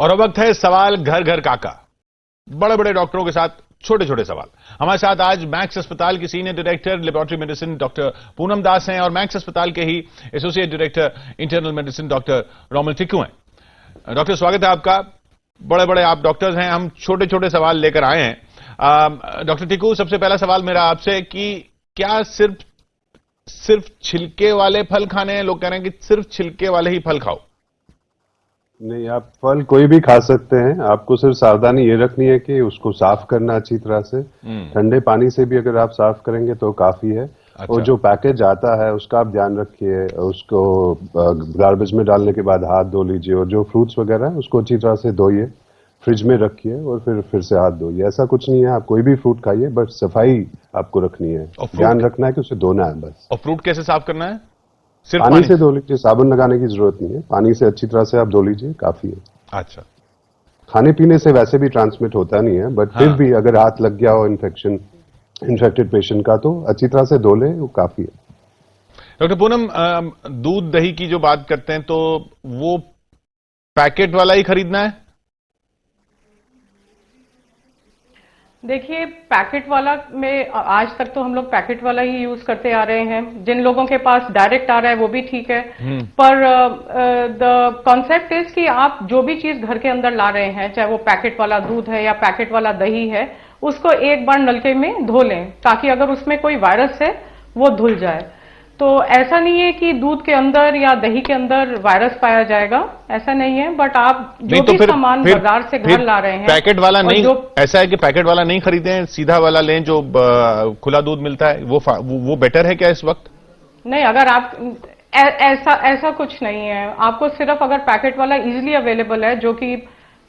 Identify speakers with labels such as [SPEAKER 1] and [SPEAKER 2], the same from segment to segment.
[SPEAKER 1] और अब वक्त है सवाल घर घर काका। बड़े बड़े डॉक्टरों के साथ छोटे छोटे सवाल। हमारे साथ आज मैक्स अस्पताल की senior director laboratory medicine doctor Poonam Das हैं और मैक्स अस्पताल के ही associate director internal medicine doctor Romil Tikku हैं। डॉक्टर स्वागत है आपका। बड़े बड़े आप डॉक्टर्स हैं, हम छोटे छोटे सवाल लेकर आए हैं। डॉक्टर टिक्कू, सबसे पहला सवाल मेरा आपसे कि क्या सिर्फ छिलके वाले फल खाने हैं? लोग कह रहे हैं कि सिर्फ छिलके वाले ही फल खाओ।
[SPEAKER 2] नहीं, आप फल कोई भी खा सकते हैं। आपको सिर्फ सावधानी ये रखनी है कि उसको साफ करना अच्छी तरह से। ठंडे पानी से भी अगर आप साफ करेंगे तो काफी है। अच्छा। और जो पैकेज आता है उसका आप ध्यान रखिए, उसको गार्बेज में डालने के बाद हाथ धो लीजिए और जो फ्रूट्स वगैरह है उसको अच्छी तरह से धोइए, फ्रिज में रखिए और फिर से हाथ धोइए। ऐसा कुछ नहीं है, आप कोई भी फ्रूट खाइए, बस सफाई आपको रखनी है, ध्यान रखना है कि उसे धोना है बस।
[SPEAKER 1] और फ्रूट कैसे साफ करना है? सिर्फ
[SPEAKER 2] पानी से धो लीजिए, साबुन लगाने की जरूरत नहीं है, पानी से अच्छी तरह से आप धो लीजिए, काफी है।
[SPEAKER 1] अच्छा।
[SPEAKER 2] खाने पीने से वैसे भी ट्रांसमिट होता नहीं है, बट फिर भी अगर हाथ लग गया हो इन्फेक्टेड पेशेंट का तो अच्छी तरह से धो ले, वो काफी है।
[SPEAKER 1] डॉक्टर पूनम, दूध दही की जो बात करते हैं तो वो पैकेट वाला ही खरीदना है?
[SPEAKER 3] देखिए, पैकेट वाला में आज तक तो हम लोग पैकेट वाला ही यूज करते आ रहे हैं। जिन लोगों के पास डायरेक्ट आ रहा है वो भी ठीक है, पर द कॉन्सेप्ट इज कि आप जो भी चीज घर के अंदर ला रहे हैं, चाहे वो पैकेट वाला दूध है या पैकेट वाला दही है, उसको एक बार नलके में धो लें ताकि अगर उसमें कोई वायरस है वो धुल जाए। तो ऐसा नहीं है कि दूध के अंदर या दही के अंदर वायरस पाया जाएगा, ऐसा नहीं है। बट आप जो भी सामान बाजार से घर ला रहे हैं,
[SPEAKER 1] पैकेट वाला नहीं, ऐसा है कि पैकेट वाला नहीं खरीदें, सीधा वाला लें जो खुला दूध मिलता है, वो बेटर है क्या इस वक्त?
[SPEAKER 3] नहीं, अगर आप ऐसा कुछ नहीं है। आपको सिर्फ अगर पैकेट वाला इजीली अवेलेबल है, जो कि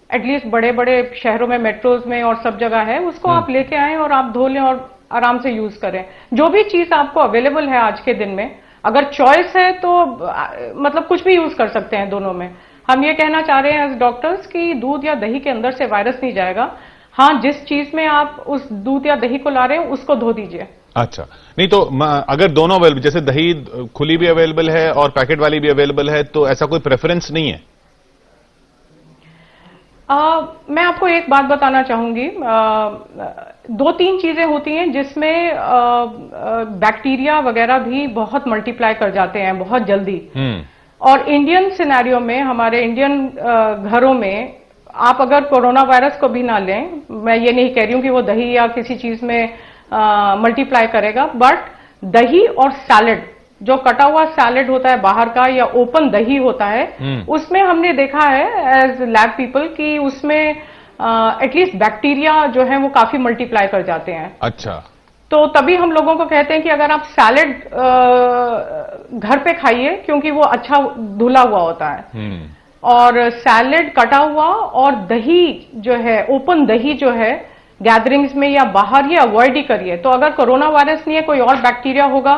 [SPEAKER 3] एटलीस्ट बड़े बड़े शहरों में, मेट्रोज में और सब जगह है, उसको आप लेके आए और आप धो लें और आराम से यूज करें। जो भी चीज आपको अवेलेबल है आज के दिन में, अगर चॉइस है तो मतलब कुछ भी यूज कर सकते हैं दोनों में। हम ये कहना चाह रहे हैं एज डॉक्टर्स कि दूध या दही के अंदर से वायरस नहीं जाएगा। हाँ, जिस चीज में आप उस दूध या दही को ला रहे हैं उसको धो दीजिए।
[SPEAKER 1] अच्छा, नहीं तो अगर दोनों अवेलेबल, जैसे दही खुली भी अवेलेबल है और पैकेट वाली भी अवेलेबल है, तो ऐसा कोई प्रेफरेंस नहीं है?
[SPEAKER 3] मैं आपको एक बात बताना चाहूंगी। दो तीन चीजें होती हैं जिसमें बैक्टीरिया वगैरह भी बहुत मल्टीप्लाई कर जाते हैं बहुत जल्दी। और इंडियन सिनेरियो में, हमारे इंडियन घरों में, आप अगर कोरोना वायरस को भी ना लें, मैं ये नहीं कह रही हूं कि वो दही या किसी चीज में मल्टीप्लाई करेगा, बट दही और सैलेड, जो कटा हुआ सैलेड होता है बाहर का या ओपन दही होता है, उसमें हमने देखा है एज लैब पीपल कि उसमें एटलीस्ट बैक्टीरिया जो है वो काफी मल्टीप्लाई कर जाते हैं।
[SPEAKER 1] अच्छा।
[SPEAKER 3] तो तभी हम लोगों को कहते हैं कि अगर आप सैलेड घर पे खाइए, क्योंकि वो अच्छा धुला हुआ होता है। और सैलेड कटा हुआ और दही जो है, ओपन दही जो है, गैदरिंग्स में या बाहर, ये अवॉइड ही करिए। तो अगर कोरोना वायरस नहीं है, कोई और बैक्टीरिया होगा,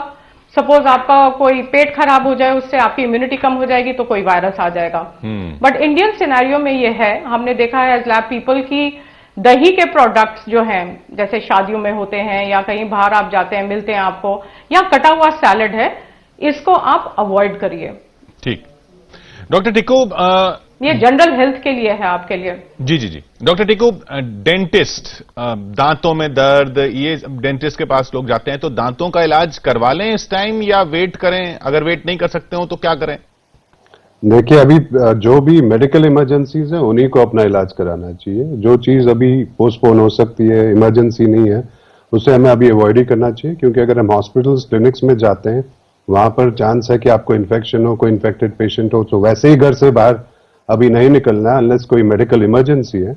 [SPEAKER 3] सपोज आपका कोई पेट खराब हो जाए, उससे आपकी इम्यूनिटी कम हो जाएगी तो कोई वायरस आ जाएगा। बट इंडियन सिनेरियो में ये है, हमने देखा है एज लैब पीपल की दही के प्रोडक्ट्स जो हैं, जैसे शादियों में होते हैं या कहीं बाहर आप जाते हैं, मिलते हैं आपको, या कटा हुआ सैलेड है, इसको आप अवॉइड करिए।
[SPEAKER 1] ठीक। डॉक्टर टिक्कू,
[SPEAKER 3] ये जनरल हेल्थ के लिए है, आपके लिए।
[SPEAKER 1] जी जी जी। डॉक्टर टिक्कू, डेंटिस्ट, दांतों में दर्द, ये डेंटिस्ट के पास लोग जाते हैं, तो दांतों का इलाज करवा लें इस टाइम या वेट करें? अगर वेट नहीं कर सकते हो तो क्या करें?
[SPEAKER 2] देखिए, अभी जो भी मेडिकल इमरजेंसीज है उन्हीं को अपना इलाज कराना चाहिए। जो चीज अभी पोस्टपोन हो सकती है, इमरजेंसी नहीं है, उसे हमें अभी अवॉइड ही करना चाहिए। क्योंकि अगर हम हॉस्पिटल्स, क्लिनिक्स में जाते हैं, वहां पर चांस है कि आपको इन्फेक्शन हो, कोई इन्फेक्टेड पेशेंट हो, तो वैसे ही घर से बाहर अभी नहीं निकलना अनलेस कोई मेडिकल इमरजेंसी है।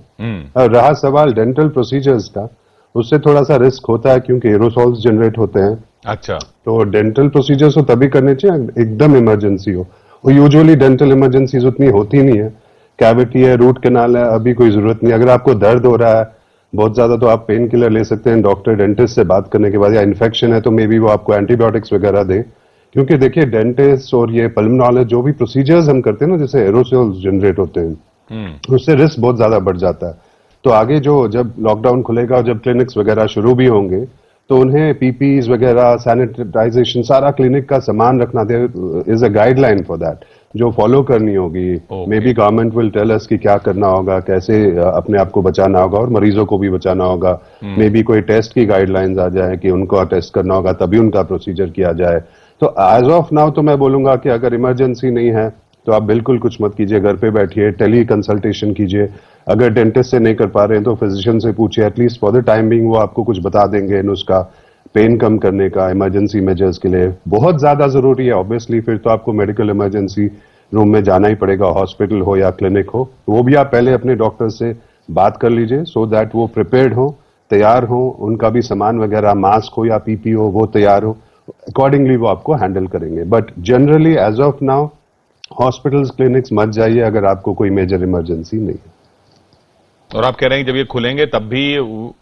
[SPEAKER 2] और रहा सवाल डेंटल प्रोसीजर्स का, उससे थोड़ा सा रिस्क होता है क्योंकि एरोसॉल्स जनरेट होते हैं।
[SPEAKER 1] अच्छा।
[SPEAKER 2] तो डेंटल प्रोसीजर्स तो तभी करने चाहिए एकदम इमरजेंसी हो। वो यूजुअली डेंटल इमरजेंसीज उतनी होती नहीं है। कैविटी है, रूट कैनाल है, अभी कोई जरूरत नहीं। अगर आपको दर्द हो रहा है बहुत ज्यादा तो आप पेन किलर ले सकते हैं डॉक्टर, डेंटिस्ट से बात करने के बाद। या इन्फेक्शन है तो मे बी वो आपको एंटीबायोटिक्स वगैरह दें। क्योंकि देखिए, डेंटिस्ट और ये पल्मोनोलॉजिस्ट जो भी प्रोसीजर्स हम करते हैं ना, जैसे एरोसोल्स जनरेट होते हैं, उससे रिस्क बहुत ज्यादा बढ़ जाता है। तो आगे जब लॉकडाउन खुलेगा और जब क्लिनिक्स वगैरह शुरू भी होंगे, तो उन्हें पीपीज वगैरह, सैनिटाइजेशन, सारा क्लिनिक का सामान रखना, there is a guideline for that जो फॉलो करनी होगी। Maybe government will tell us कि क्या करना होगा, कैसे अपने आप को बचाना होगा और मरीजों को भी बचाना होगा। मे बी कोई टेस्ट की गाइडलाइंस आ जाए कि उनको टेस्ट करना होगा, तभी उनका प्रोसीजर किया जाए। तो एज ऑफ नाउ तो मैं बोलूंगा कि अगर इमरजेंसी नहीं है तो आप बिल्कुल कुछ मत कीजिए, घर पे बैठिए, टेली कंसल्टेशन कीजिए। अगर डेंटिस्ट से नहीं कर पा रहे हैं तो फिजिशियन से पूछिए, at least for the time being वो आपको कुछ बता देंगे नुस्खा पेन कम करने का, इमरजेंसी मेजर्स के लिए। बहुत ज्यादा जरूरी है ऑब्वियसली फिर तो आपको मेडिकल इमरजेंसी रूम में जाना ही पड़ेगा, हॉस्पिटल हो या क्लिनिक हो। वो भी आप पहले अपने डॉक्टर से बात कर लीजिए सो दैट वो प्रिपेयर्ड हो, तैयार हो, उनका भी सामान वगैरह, मास्क हो या पीपी हो, वो तैयार हो, अकॉर्डिंगली वो आपको हैंडल करेंगे। But generally as of now hospitals, clinics मत जाइए अगर आपको कोई मेजर इमरजेंसी नहीं है।
[SPEAKER 1] और आप कह रहे हैं कि जब ये खुलेंगे तब भी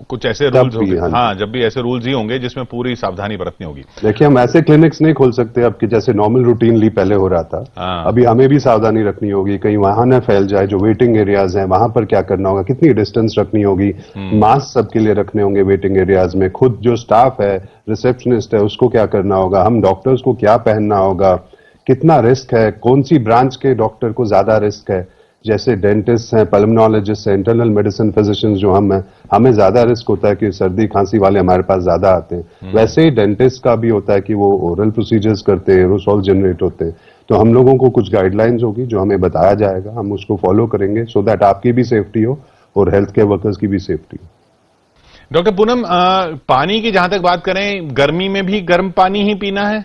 [SPEAKER 1] कुछ ऐसे रूल्स होंगे? हाँ, जब भी ऐसे रूल्स ही होंगे जिसमें पूरी सावधानी बरतनी होगी।
[SPEAKER 2] देखिए, हम ऐसे क्लिनिक्स नहीं खोल सकते अब कि जैसे नॉर्मल रूटीनली पहले हो रहा था। अभी हमें भी सावधानी रखनी होगी, कहीं वहां न फैल जाए। जो वेटिंग एरियाज हैं वहां पर क्या करना होगा, कितनी डिस्टेंस रखनी होगी, मास्क सबके लिए रखने होंगे वेटिंग एरियाज में। खुद जो स्टाफ है, रिसेप्शनिस्ट है, उसको क्या करना होगा, हम डॉक्टर्स को क्या पहनना होगा, कितना रिस्क है, कौन सी ब्रांच के डॉक्टर को ज्यादा रिस्क है। जैसे डेंटिस्ट हैं, पल्मोनोलॉजिस्ट हैं, इंटरनल मेडिसिन फिजिशियंस जो हम हैं, हमें ज्यादा रिस्क होता है कि सर्दी खांसी वाले हमारे पास ज्यादा आते हैं। वैसे ही डेंटिस्ट का भी होता है कि वो ओरल प्रोसीजर्स करते हैं, एरोसॉल जनरेट होते हैं। तो हम लोगों को कुछ गाइडलाइंस होगी जो हमें बताया जाएगा, हम उसको फॉलो करेंगे सो दैट आपकी भी सेफ्टी हो और हेल्थ केयर वर्कर्स की भी सेफ्टी हो।
[SPEAKER 1] डॉक्टर पूनम, पानी की जहां तक बात करें, गर्मी में भी गर्म पानी ही पीना है?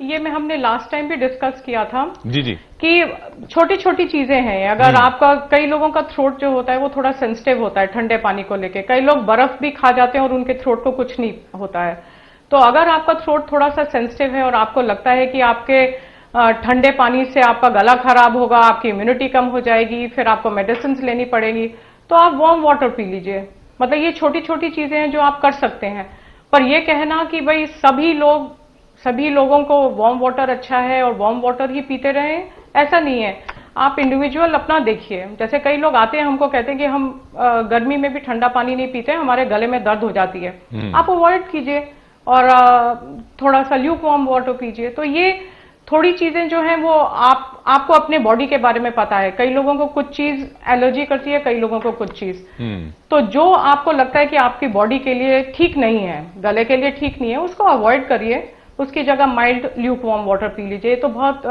[SPEAKER 3] ये हमने लास्ट टाइम भी डिस्कस किया था
[SPEAKER 1] जी जी,
[SPEAKER 3] कि छोटी छोटी चीजें हैं। अगर आपका, कई लोगों का थ्रोट जो होता है वो थोड़ा सेंसिटिव होता है ठंडे पानी को लेके। कई लोग बर्फ भी खा जाते हैं और उनके थ्रोट को कुछ नहीं होता है। तो अगर आपका थ्रोट थोड़ा सा सेंसिटिव है और आपको लगता है कि आपके ठंडे पानी से आपका गला खराब होगा, आपकी इम्यूनिटी कम हो जाएगी, फिर आपको मेडिसिन लेनी पड़ेगी, तो आप वार्म वाटर पी लीजिए। मतलब ये छोटी छोटी चीजें हैं जो आप कर सकते हैं। पर यह कहना कि भाई सभी लोगों को वार्म वाटर अच्छा है और वार्म वाटर ही पीते रहें, ऐसा नहीं है। आप इंडिविजुअल अपना देखिए। जैसे कई लोग आते हैं, हमको कहते हैं कि हम गर्मी में भी ठंडा पानी नहीं पीते, हमारे गले में दर्द हो जाती है। आप अवॉइड कीजिए और थोड़ा सा ल्यूक वार्म वाटर पीजिए। तो ये थोड़ी चीजें जो हैं वो आपको अपने बॉडी के बारे में पता है। कई लोगों को कुछ चीज एलर्जी करती है, कई लोगों को कुछ चीज। तो जो आपको लगता है कि आपकी बॉडी के लिए ठीक नहीं है, गले के लिए ठीक नहीं है, उसको अवॉइड करिए। उसकी जगह mild Luke warm water P लीजिए। तो बहुत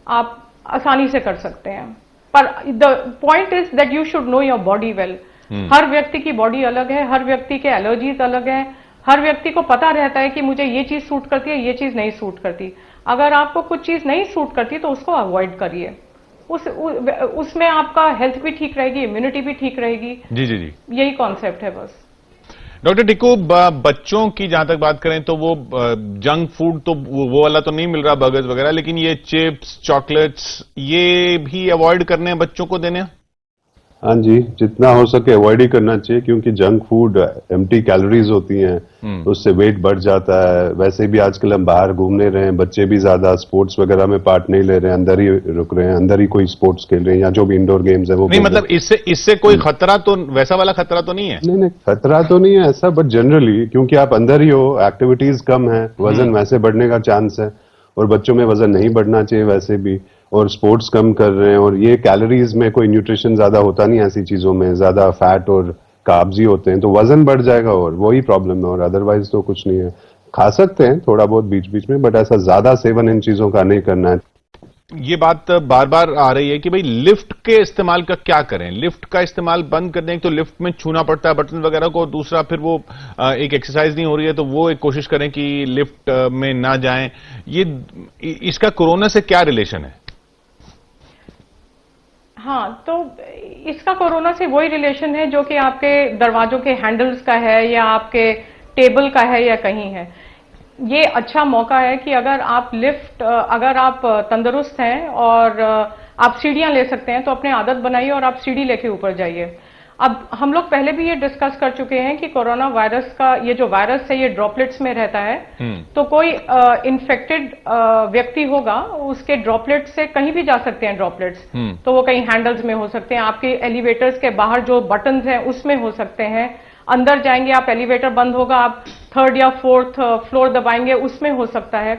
[SPEAKER 3] आप आसानी से कर सकते हैं। पर the point is that you should know your body well. हर व्यक्ति की बॉडी अलग है, हर व्यक्ति के एलर्जीज अलग है, हर व्यक्ति को पता रहता है कि मुझे ये चीज सूट करती है, ये चीज नहीं सूट करती। अगर आपको कुछ चीज नहीं सूट करती तो उसको अवॉइड करिए। उसमें आपका हेल्थ भी ठीक रहेगी, इम्यूनिटी भी ठीक रहेगी।
[SPEAKER 1] जी जी जी,
[SPEAKER 3] यही कॉन्सेप्ट है बस।
[SPEAKER 1] डॉक्टर टिक्कू, बच्चों की जहां तक बात करें तो वो जंक फूड तो वो वाला तो नहीं मिल रहा, बर्गर्स वगैरह, लेकिन ये चिप्स, चॉकलेट्स, ये भी अवॉइड करने हैं बच्चों को देने?
[SPEAKER 2] हाँ जी, जितना हो सके अवॉइड ही करना चाहिए, क्योंकि जंक फूड एम्प्टी कैलोरीज होती हैं, उससे वेट बढ़ जाता है। वैसे भी आजकल हम बाहर घूमने रहे हैं, बच्चे भी ज्यादा स्पोर्ट्स वगैरह में पार्ट नहीं ले रहे हैं, अंदर ही रुक रहे हैं, अंदर ही कोई स्पोर्ट्स खेल रहे हैं या जो भी इंडोर गेम्स है वो
[SPEAKER 1] नहीं। मतलब इससे कोई खतरा तो, वैसा वाला खतरा तो नहीं है?
[SPEAKER 2] नहीं, खतरा तो नहीं है ऐसा, बट जनरली क्योंकि आप अंदर ही हो, एक्टिविटीज कम है, वजन वैसे बढ़ने का चांस है। और बच्चों में वजन नहीं बढ़ना चाहिए वैसे भी, और स्पोर्ट्स कम कर रहे हैं, और ये कैलोरीज में कोई न्यूट्रिशन ज्यादा होता नहीं, ऐसी चीजों में ज्यादा फैट और कार्ब्स ही होते हैं, तो वजन बढ़ जाएगा और वही प्रॉब्लम है। और अदरवाइज तो कुछ नहीं है। खा सकते हैं थोड़ा बहुत बीच बीच में, बट ऐसा ज्यादा सेवन इन चीजों का नहीं करना है।
[SPEAKER 1] ये बात बार बार आ रही है कि भाई लिफ्ट के इस्तेमाल का क्या करें? लिफ्ट का इस्तेमाल बंद कर दें तो लिफ्ट में छूना पड़ता है बटन वगैरह को, दूसरा फिर वो एक एक्सरसाइज नहीं हो रही है तो वो एक कोशिश करें कि लिफ्ट में ना जाएं। ये इसका कोरोना से क्या रिलेशन है?
[SPEAKER 3] हाँ, तो इसका कोरोना से वही रिलेशन है जो कि आपके दरवाजों के हैंडल्स का है या आपके टेबल का है या कहीं है। ये अच्छा मौका है कि अगर आप तंदुरुस्त हैं और आप सीढ़ियां ले सकते हैं तो अपने आदत बनाइए और आप सीढ़ी लेके ऊपर जाइए। अब हम लोग पहले भी ये डिस्कस कर चुके हैं कि कोरोना वायरस का ये जो वायरस है ये ड्रॉपलेट्स में रहता है। तो कोई इन्फेक्टेड व्यक्ति होगा, उसके ड्रॉपलेट्स से कहीं भी जा सकते हैं ड्रॉपलेट्स। तो वो कहीं हैंडल्स में हो सकते हैं, आपके एलिवेटर्स के बाहर जो बटन्स हैं उसमें हो सकते हैं, अंदर जाएंगे आप, एलिवेटर बंद होगा, आप 3rd या 4th फ्लोर दबाएंगे, उसमें हो सकता है।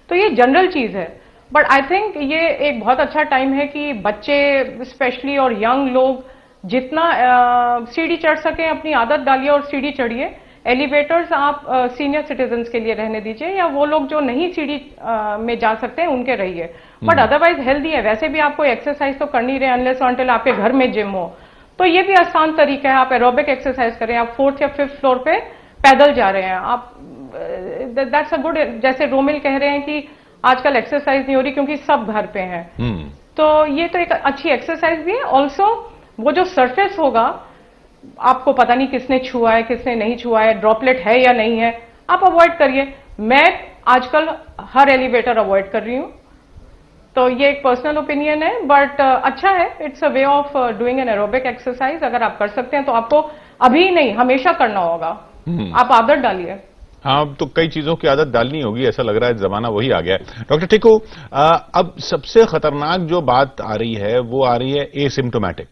[SPEAKER 3] तो ये जनरल चीज है। बट आई थिंक ये एक बहुत अच्छा टाइम है कि बच्चे स्पेशली और यंग लोग जितना सीढ़ी चढ़ सके अपनी आदत डालिए और सीढ़ी चढ़िए। एलिवेटर्स आप सीनियर सिटीजन्स के लिए रहने दीजिए, या वो लोग जो नहीं सीढ़ी में जा सकते हैं उनके रहिए। बट अदरवाइज हेल्दी है। वैसे भी आपको एक्सरसाइज तो करनी रहे अनलेस अनटिल आपके घर में जिम हो, तो ये भी आसान तरीका है। आप एरोबिक एक्सरसाइज करें, आप 4th या 5th फ्लोर पे पैदल जा रहे हैं आप, दैट्स अ गुड। जैसे रोमिल कह रहे हैं कि आजकल एक्सरसाइज नहीं हो रही क्योंकि सब घर पे हैं, तो ये तो एक अच्छी एक्सरसाइज भी है। ऑल्सो वो जो सरफेस होगा, आपको पता नहीं किसने छुआ है किसने नहीं छुआ है, ड्रॉपलेट है या नहीं है, आप अवॉइड करिए। मैं आजकल हर एलिवेटर अवॉइड कर रही हूं, तो ये एक पर्सनल ओपिनियन है, बट अच्छा है। It's a way of doing an aerobic exercise. अगर आप कर सकते हैं तो आपको अभी नहीं हमेशा करना होगा। आप आदत डालिए।
[SPEAKER 1] हाँ, तो कई चीजों की आदत डालनी होगी, ऐसा लग रहा है जमाना वही आ गया है। डॉक्टर टिक्कू, अब सबसे खतरनाक जो बात आ रही है वो आ रही है एसिम्टोमेटिक।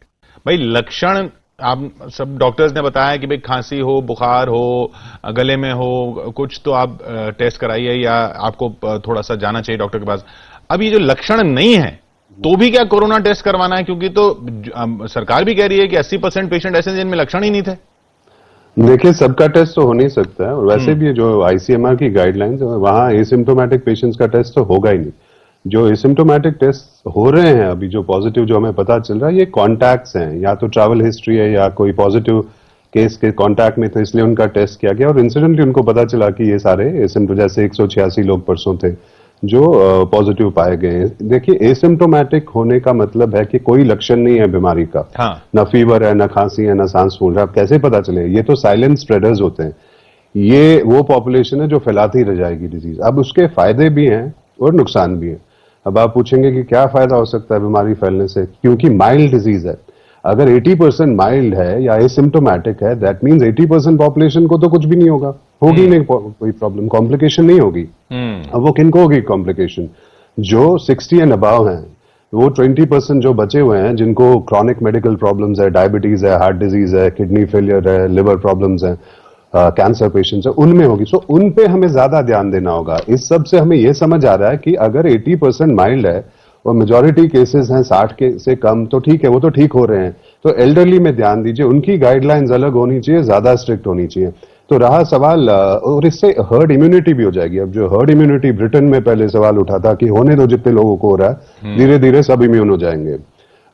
[SPEAKER 1] भाई लक्षण, आप सब डॉक्टर्स ने बताया कि भाई खांसी हो, बुखार हो, गले में हो कुछ, तो आप टेस्ट कराइए या आपको थोड़ा सा जाना चाहिए डॉक्टर के पास। अब ये जो लक्षण नहीं है तो भी क्या कोरोना टेस्ट करवाना है? क्योंकि तो सरकार भी कह रही है कि 80% पेशेंट ऐसे जिनमें लक्षण ही नहीं थे।
[SPEAKER 2] देखिए, सबका टेस्ट तो हो नहीं सकता है, और वैसे भी जो आईसीएमआर की गाइडलाइंस है वहां एसिम्टोमेटिक पेशेंट्स का टेस्ट तो होगा ही नहीं। जो एसिम्टोमेटिक टेस्ट हो रहे हैं अभी, जो पॉजिटिव जो हमें पता चल रहा है, ये कॉन्टैक्ट्स हैं, या तो ट्रैवल हिस्ट्री है या कोई पॉजिटिव केस के कॉन्टैक्ट में थे इसलिए उनका टेस्ट किया गया, और इंसिडेंटली उनको पता चला कि ये सारे एसिम्टो, जैसे 186 लोग परसों थे जो पॉजिटिव पाए गए हैं। देखिए, एसिम्टोमेटिक होने का मतलब है कि कोई लक्षण नहीं है बीमारी का।
[SPEAKER 1] हाँ।
[SPEAKER 2] न फीवर है, न खांसी है, न सांस फूल रहा है। कैसे पता चले? ये तो साइलेंट स्प्रेडर्स होते हैं। ये वो पॉपुलेशन है जो फैलाती रह जाएगी डिजीज। अब उसके फायदे भी हैं और नुकसान भी हैं। अब आप पूछेंगे कि क्या फायदा हो सकता है बीमारी फैलने से, क्योंकि माइल्ड डिजीज है। अगर 80% माइल्ड है या एसिम्टोमेटिक है, दैट मीन्स 80% पॉपुलेशन को तो कुछ भी नहीं होगा, होगी नहीं कोई प्रॉब्लम, कॉम्प्लिकेशन नहीं होगी। अब वो किनको होगी कॉम्प्लिकेशन? जो 60 एंड अबव हैं, वो 20% जो बचे हुए हैं जिनको क्रॉनिक मेडिकल प्रॉब्लम्स है, डायबिटीज है, हार्ट डिजीज है, किडनी फेलियर है, लिवर प्रॉब्लम्स है, कैंसर पेशेंट्स है, उनमें होगी। सो उन पे हमें ज्यादा ध्यान देना होगा। इस सब से हमें यह समझ आ रहा है कि अगर 80% माइल्ड है और मेजॉरिटी केसेस हैं 60 के से कम, तो ठीक है, वो तो ठीक हो रहे हैं। तो एल्डरली में ध्यान दीजिए, उनकी गाइडलाइंस अलग होनी चाहिए, ज्यादा स्ट्रिक्ट होनी चाहिए। तो रहा सवाल, और इससे हर्ड इम्यूनिटी भी हो जाएगी। अब जो हर्ड इम्यूनिटी ब्रिटेन में पहले सवाल उठा था कि होने दो, जितने लोगों को हो रहा है धीरे धीरे सब इम्यून हो जाएंगे।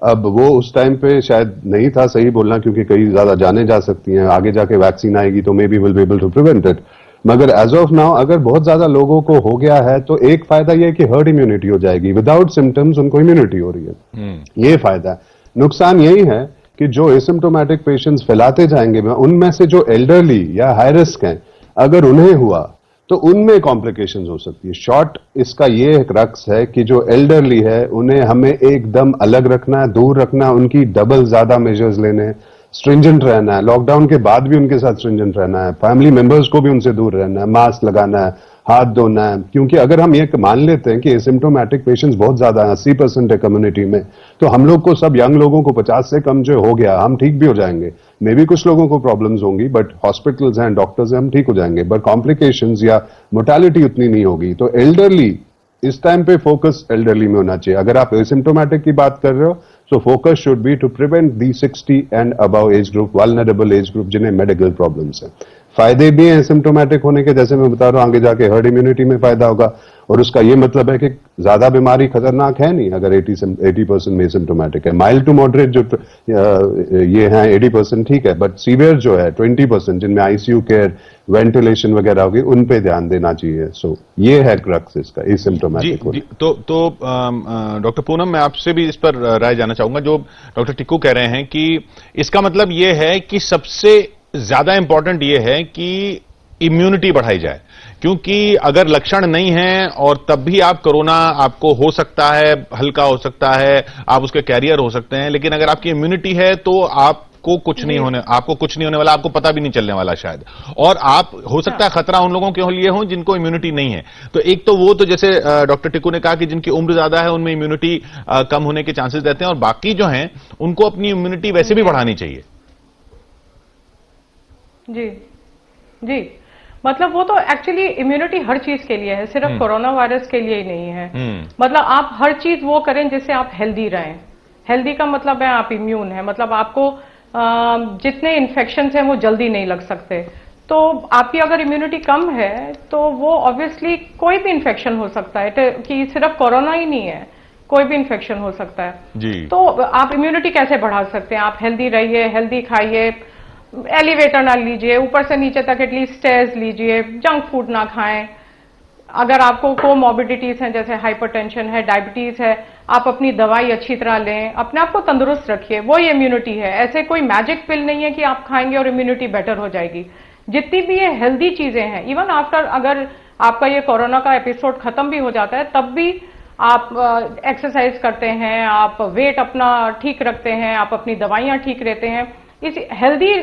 [SPEAKER 2] अब वो उस टाइम पे शायद नहीं था सही बोलना, क्योंकि कई ज्यादा जाने जा सकती हैं, आगे जाके वैक्सीन आएगी तो maybe will be able to prevent it. मगर एज ऑफ नाउ अगर बहुत ज्यादा लोगों को हो गया है तो एक फायदा यह है कि हर्ड इम्यूनिटी हो जाएगी, विदाउट सिम्टम्स उनको इम्यूनिटी हो रही है। ये फायदा है। नुकसान यही है कि जो एसिम्टोमेटिक पेशेंट्स फैलाते जाएंगे, उनमें से जो एल्डरली या हाई रिस्क हैं, अगर उन्हें हुआ तो उनमें कॉम्प्लिकेशंस हो सकती है। शॉर्ट इसका ये रक्स है कि जो एल्डरली है उन्हें हमें एकदम अलग रखना है, दूर रखना है, उनकी डबल ज्यादा मेजर्स लेने हैं, स्ट्रिंजेंट रहना है, लॉकडाउन के बाद भी उनके साथ स्ट्रिंजेंट रहना है, फैमिली मेंबर्स को भी उनसे दूर रहना है, मास्क लगाना है, हाथ धोना है। क्योंकि अगर हम ये मान लेते हैं कि एसिम्टोमेटिक पेशेंट्स बहुत ज्यादा हैं, 80% है कम्युनिटी में, तो हम लोग को, सब यंग लोगों को 50 से कम जो हो गया, हम ठीक भी हो जाएंगे। मे भी कुछ लोगों को प्रॉब्लम्स होंगी, बट हॉस्पिटल्स हैं, डॉक्टर्स हैं, हम ठीक हो जाएंगे, बट कॉम्प्लिकेशंस या मोर्टेलिटी उतनी नहीं होगी। तो एल्डरली, इस टाइम पे फोकस एल्डरली में होना चाहिए। अगर आप एसिम्टोमेटिक की बात कर रहे हो, so focus should be to prevent the 60 and above age group, vulnerable age group जिन्हें मेडिकल प्रॉब्लम्स हैं। फायदे भी हैं एसिम्टोमेटिक होने के, जैसे मैं बता रहा हूं, आगे जाके हर्ड इम्यूनिटी में फायदा होगा, और उसका ये मतलब है कि ज्यादा बीमारी खतरनाक है नहीं अगर 80% में एसिम्टोमेटिक है। माइल्ड टू मॉडरेट जो ये हैं 80% ठीक है, बट सीवियर जो है 20% जिनमें आईसीयू केयर, वेंटिलेशन वगैरह होगी, उन पे ध्यान देना चाहिए। सो ये है क्रक्स इसका, एसिम्टोमेटिक।
[SPEAKER 1] तो डॉक्टर पूनम, मैं आपसे भी इस पर राय जानना चाहूंगा। जो डॉक्टर टिक्कू कह रहे हैं कि इसका मतलब ये है कि सबसे ज्यादा इंपॉर्टेंट ये है कि इम्यूनिटी बढ़ाई जाए, क्योंकि अगर लक्षण नहीं है और तब भी आप कोरोना आपको हो सकता है, हल्का हो सकता है, आप उसके कैरियर हो सकते हैं, लेकिन अगर आपकी इम्यूनिटी है तो आप आपको कुछ नहीं होने वाला, आपको पता भी नहीं चलने वाला शायद। और आप हो सकता है खतरा उन लोगों के लिए हो जिनको इम्यूनिटी नहीं है। तो एक तो वो तो जैसे डॉक्टर टिक्कू ने कहा कि जिनकी उम्र ज्यादा है उनमें इम्यूनिटी कम होने के चांसेस रहते हैं, और बाकी जो हैं उनको अपनी इम्यूनिटी वैसे भी बढ़ानी चाहिए।
[SPEAKER 3] जी जी, मतलब वो तो एक्चुअली इम्यूनिटी हर चीज के लिए है, सिर्फ कोरोना वायरस के लिए ही नहीं है। मतलब आप हर चीज वो करें जिससे आप हेल्दी रहें। हेल्दी का मतलब है आप इम्यून है, मतलब आपको जितने इन्फेक्शन हैं वो जल्दी नहीं लग सकते। तो आपकी अगर इम्यूनिटी कम है तो वो ऑब्वियसली कोई भी इन्फेक्शन हो सकता है, कि सिर्फ कोरोना ही नहीं है, कोई भी इन्फेक्शन हो सकता है
[SPEAKER 1] जी।
[SPEAKER 3] तो आप इम्यूनिटी कैसे बढ़ा सकते हैं? आप हेल्दी रहिए, हेल्दी खाइए, एलिवेटर ना लीजिए, ऊपर से नीचे तक एटलीस्ट स्टेयर्स लीजिए, जंक फूड ना खाएं। अगर आपको कोमॉर्बिडिटीज हैं जैसे हाइपरटेंशन है, डायबिटीज है, आप अपनी दवाई अच्छी तरह लें, अपने आप को तंदुरुस्त रखिए, वो ही इम्यूनिटी है। ऐसे कोई मैजिक पिल नहीं है कि आप खाएंगे और इम्यूनिटी बेटर हो जाएगी। जितनी भी ये हेल्दी चीजें हैं, इवन आफ्टर अगर आपका ये कोरोना का एपिसोड खत्म भी हो जाता है तब भी आप एक्सरसाइज करते हैं, आप वेट अपना ठीक रखते हैं, आप अपनी दवाइयां ठीक रहते हैं, इस हेल्दी,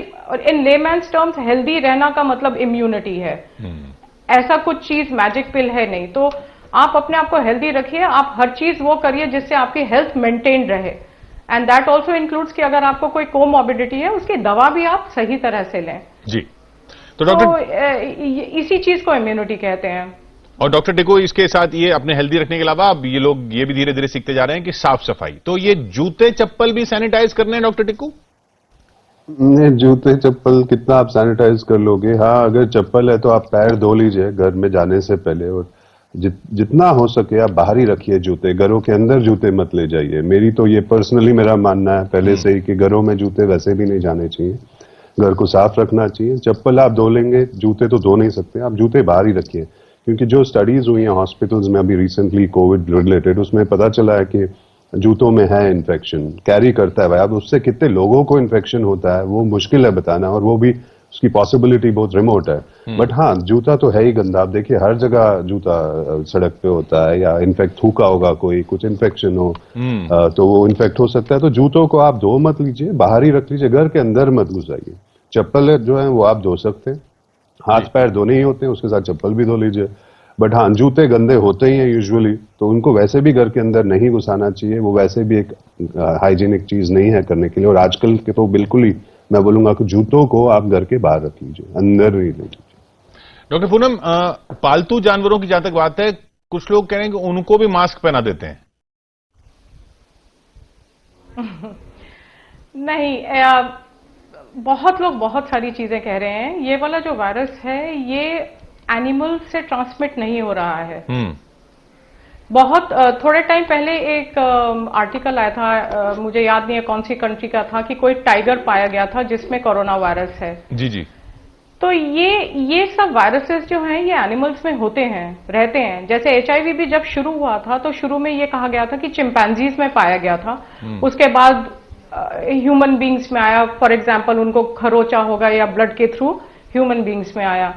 [SPEAKER 3] इन लेमैन्स टर्म्स हेल्दी रहना का मतलब इम्यूनिटी है। ऐसा कुछ चीज मैजिक पिल है नहीं। तो आप अपने आप को हेल्दी रखिए, आप हर चीज वो करिए जिससे आपकी हेल्थ मेंटेन रहे, एंड दैट ऑल्सो इंक्लूड्स कि अगर आपको कोई कोमॉर्बिडिटी है उसकी दवा भी आप सही तरह से लें
[SPEAKER 1] जी। तो डॉक्टर,
[SPEAKER 3] इसी चीज को इम्यूनिटी कहते हैं।
[SPEAKER 1] और डॉक्टर टिक्कू, इसके साथ ये अपने हेल्दी रखने के अलावा अब ये लोग ये भी धीरे धीरे सीखते जा रहे हैं कि साफ सफाई, तो ये जूते चप्पल भी सैनिटाइज करने हैं डॉक्टर टिक्कू?
[SPEAKER 2] नहीं, जूते चप्पल कितना आप सैनिटाइज कर लोगे। हाँ, अगर चप्पल है तो आप पैर धो लीजिए घर में जाने से पहले, और जितना हो सके आप बाहर ही रखिए जूते, घरों के अंदर जूते मत ले जाइए। मेरी तो ये पर्सनली मेरा मानना है पहले से ही कि घरों में जूते वैसे भी नहीं जाने चाहिए, घर को साफ रखना चाहिए। चप्पल आप धो लेंगे, जूते तो धो नहीं सकते, आप जूते बाहर ही रखिए। क्योंकि जो स्टडीज हुई हैं हॉस्पिटल्स में अभी रिसेंटली कोविड रिलेटेड, उसमें पता चला है कि जूतों में है इन्फेक्शन, कैरी करता है भाई। अब उससे कितने लोगों को इन्फेक्शन होता है वो मुश्किल है बताना, और वो भी उसकी पॉसिबिलिटी बहुत रिमोट है। बट हाँ, जूता तो है ही गंदा। आप देखिए हर जगह जूता सड़क पे होता है, या इनफेक्ट थूका होगा कोई, कुछ इन्फेक्शन हो तो वो इन्फेक्ट हो सकता है। तो जूतों को आप धो मत लीजिए, बाहर ही रख लीजिए, घर के अंदर मत घुसाइए। चप्पल जो है वो आप धो सकते हैं, हाथ पैर धोने ही होते हैं, उसके साथ चप्पल भी धो लीजिए। बट हाँ, जूते गंदे होते ही हैं यूजुअली, तो उनको वैसे भी घर के अंदर नहीं घुसाना चाहिए। वो वैसे भी एक हाइजीनिक चीज नहीं है करने के लिए। और आजकल के तो बिल्कुल ही मैं बोलूंगा कि जूतों को आप घर के बाहर रख लीजिए, अंदर नहीं ले लीजिए।
[SPEAKER 1] डॉक्टर पूनम, पालतू जानवरों की जहां तक बात है, कुछ लोग कह रहे हैं कि उनको भी मास्क पहना देते हैं।
[SPEAKER 3] नहीं, बहुत लोग बहुत सारी चीजें कह रहे हैं। ये वाला जो वायरस है ये एनिमल से ट्रांसमिट नहीं हो रहा है। बहुत थोड़े टाइम पहले एक आर्टिकल आया था, मुझे याद नहीं है कौन सी कंट्री का था, कि कोई टाइगर पाया गया था जिसमें कोरोना वायरस है।
[SPEAKER 1] जी जी।
[SPEAKER 3] तो ये सब वायरसेस जो हैं ये एनिमल्स में होते हैं, रहते हैं। जैसे HIV भी जब शुरू हुआ था तो शुरू में ये कहा गया था कि चिंपैंजीज में पाया गया था, उसके बाद ह्यूमन बींग्स में आया। फॉर एग्जाम्पल उनको खरोचा होगा या ब्लड के थ्रू ह्यूमन बींग्स में आया।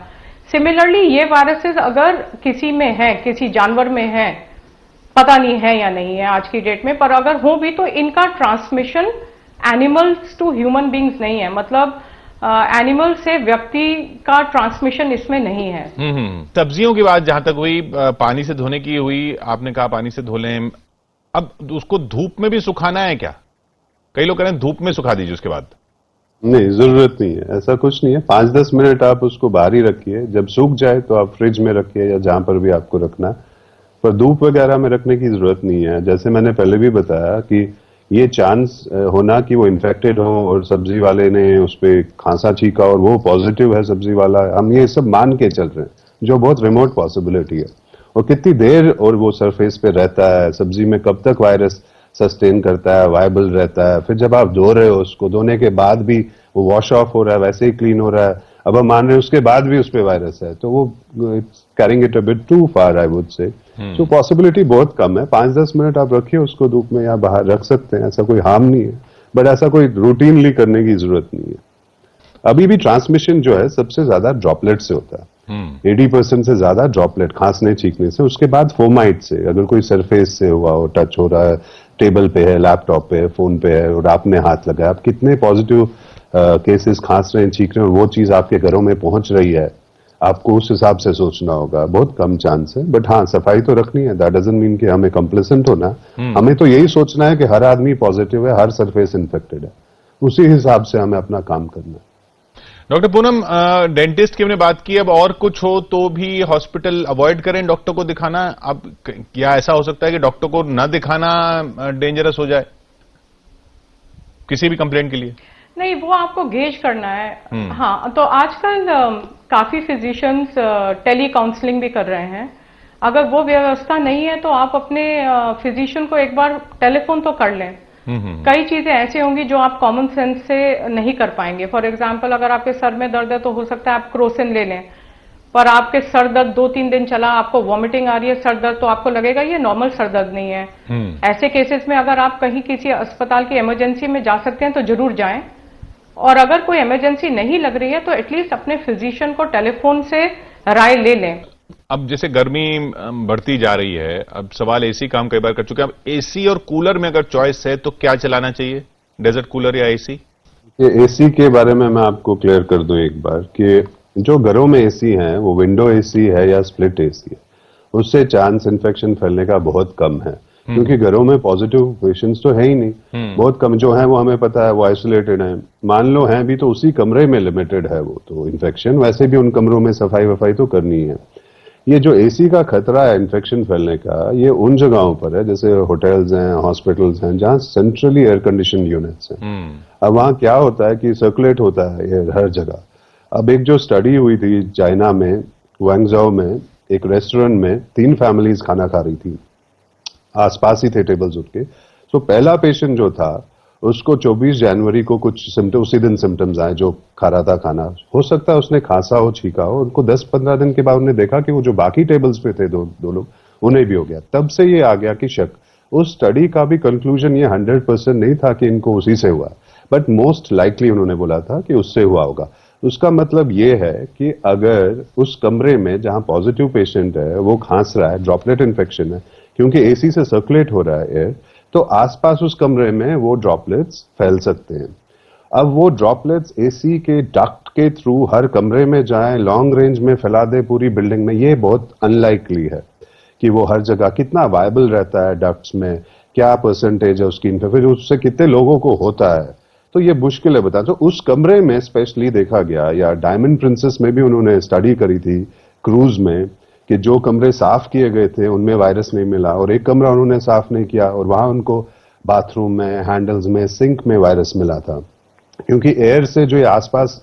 [SPEAKER 3] सिमिलरली ये वायरसेस अगर किसी में है, किसी जानवर में है, पता नहीं है या नहीं है आज की डेट में, पर अगर हो भी तो इनका transmission animals to human beings नहीं है। मतलब एनिमल से व्यक्ति का ट्रांसमिशन इसमें नहीं है।
[SPEAKER 1] सब्जियों की बात जहां तक हुई, पानी से धोने की हुई, आपने कहा पानी से धो लें। अब उसको धूप में भी सुखाना है क्या? कई लोग कह रहे हैं धूप में सुखा दीजिए उसके बाद।
[SPEAKER 2] नहीं, जरूरत नहीं है, ऐसा कुछ नहीं है। 5-10 मिनट आप उसको बाहर ही रखिए, जब सूख जाए तो आप फ्रिज में रखिए या जहां पर भी आपको रखना है, पर धूप वगैरह में रखने की जरूरत नहीं है। जैसे मैंने पहले भी बताया कि ये चांस होना कि वो इन्फेक्टेड हो और सब्जी वाले ने उस पर खांसा छीका और वो पॉजिटिव है सब्जी वाला, हम ये सब मान के चल रहे हैं, जो बहुत रिमोट पॉसिबिलिटी है। और कितनी देर और वो सरफेस पे रहता है, सब्जी में कब तक वायरस सस्टेन करता है, वायबल रहता है, फिर जब आप धो रहे हो उसको, धोने के बाद भी वो वॉश ऑफ हो रहा है, वैसे ही क्लीन हो रहा है, अब हम मान रहे हैं उसके बाद भी उस पर वायरस है, तो वो carrying it a bit too far I would say. So possibility बहुत कम है। 5-10 मिनट आप रखिए उसको धूप में या बाहर रख सकते हैं, ऐसा कोई हार्म नहीं है, बट ऐसा कोई रूटीनली करने की जरूरत नहीं है। अभी भी ट्रांसमिशन जो है सबसे ज्यादा ड्रॉपलेट से होता है, 80% से ज्यादा ड्रॉपलेट, खांसने छींकने से, उसके बाद फोमाइट से, अगर कोई सरफेस से हुआ हो, टच हो रहा है, टेबल पे है, लैपटॉप पे है, फोन पे है और आपने हाथ लगाया, आप कितने पॉजिटिव केसेस खांस रहे हैं, चीख रहे हैं और वो चीज आपके घरों में पहुंच रही है, आपको उस हिसाब से सोचना होगा। बहुत कम चांस है, बट हाँ सफाई तो रखनी है। दैट डजंट मीन कि हमें कंप्लेसेंट होना, हमें तो यही सोचना है कि हर आदमी पॉजिटिव है, हर सरफेस इन्फेक्टेड है, उसी हिसाब से हमें अपना काम करना है।
[SPEAKER 1] डॉक्टर पूनम, डेंटिस्ट की हमने बात की, अब और कुछ हो तो भी हॉस्पिटल अवॉइड करें डॉक्टर को दिखाना। अब क्या ऐसा हो सकता है कि डॉक्टर को न दिखाना डेंजरस हो जाए किसी भी कंप्लेंट के लिए?
[SPEAKER 3] नहीं, वो आपको गेज करना है। हाँ, तो आजकल काफी फिजिशियंस टेली काउंसलिंग भी कर रहे हैं। अगर वो व्यवस्था नहीं है तो आप अपने फिजिशियन को एक बार टेलीफोन तो कर लें। कई चीजें ऐसी होंगी जो आप कॉमन सेंस से नहीं कर पाएंगे। फॉर एग्जाम्पल, अगर आपके सर में दर्द है तो हो सकता है आप क्रोसिन ले लें, पर आपके सर दर्द 2-3 दिन चला, आपको वॉमिटिंग आ रही है, सर दर्द, तो आपको लगेगा ये नॉर्मल सर दर्द नहीं है। ऐसे केसेस में अगर आप कहीं किसी अस्पताल की इमरजेंसी में जा सकते हैं तो जरूर जाएं। और अगर कोई इमरजेंसी नहीं लग रही है तो एटलीस्ट अपने फिजिशियन को टेलीफोन से राय ले लें।
[SPEAKER 1] अब जैसे गर्मी बढ़ती जा रही है, अब सवाल एसी काम कई बार कर चुके हैं, अब एसी और कूलर में अगर चॉइस है तो क्या चलाना चाहिए, डेजर्ट कूलर या एसी?
[SPEAKER 2] एसी के बारे में मैं आपको क्लियर कर दूं एक बार कि जो घरों में एसी है वो विंडो एसी है या स्प्लिट एसी है, उससे चांस इन्फेक्शन फैलने का बहुत कम है, क्योंकि घरों में पॉजिटिव पेशेंट्स तो है ही नहीं, बहुत कम जो है वो हमें पता है वो आइसोलेटेड है। मान लो हैं भी तो उसी कमरे में लिमिटेड है वो, तो इन्फेक्शन वैसे भी उन कमरों में सफाई वफाई तो करनी है। ये जो एसी का खतरा है इन्फेक्शन फैलने का, ये उन जगहों पर है जैसे होटल्स हैं, हॉस्पिटल्स हैं, जहां सेंट्रली एयर कंडीशन यूनिट्स हैं। अब वहां क्या होता है कि सर्कुलेट होता है ये हर जगह। अब एक जो स्टडी हुई थी चाइना में, ग्वांगझो में, एक रेस्टोरेंट में 3 फैमिलीज खाना खा रही थी, आसपास ही थे टेबल्स उनके। तो पहला पेशेंट जो था उसको 24 जनवरी को कुछ सिम्टम, उसी दिन सिम्टम्स आए, जो खा रहा था खाना, हो सकता है उसने खांसा हो, छींका हो। उनको 10-15 दिन के बाद उन्होंने देखा कि वो जो बाकी टेबल्स पे थे दो लोग, उन्हें भी हो गया। तब से ये आ गया कि शक। उस स्टडी का भी कंक्लूजन ये 100% नहीं था कि इनको उसी से हुआ, बट मोस्ट लाइकली उन्होंने बोला था कि उससे हुआ होगा। उसका मतलब ये है कि अगर उस कमरे में जहां पॉजिटिव पेशेंट है वो खांस रहा है, ड्रॉपलेट इन्फेक्शन है, क्योंकि एसी से सर्कुलेट हो रहा है एयर, तो आसपास उस कमरे में वो ड्रॉपलेट्स फैल सकते हैं। अब वो ड्रॉपलेट्स एसी के डक्ट के थ्रू हर कमरे में जाएं, लॉन्ग रेंज में फैला दे पूरी बिल्डिंग में, ये बहुत अनलाइकली है कि वो हर जगह। कितना वायबल रहता है डक्ट्स में, क्या परसेंटेज है उसकी इन्फेक्शन, उससे कितने लोगों को होता है, तो ये मुश्किल है बता। तो उस कमरे में स्पेशली देखा गया, या डायमंड प्रिंसेस में भी उन्होंने स्टडी करी थी क्रूज में, कि जो कमरे साफ किए गए थे उनमें वायरस नहीं मिला, और एक कमरा उन्होंने साफ नहीं किया और वहां उनको बाथरूम में, हैंडल्स में, सिंक में वायरस मिला था। क्योंकि एयर से जो ये आसपास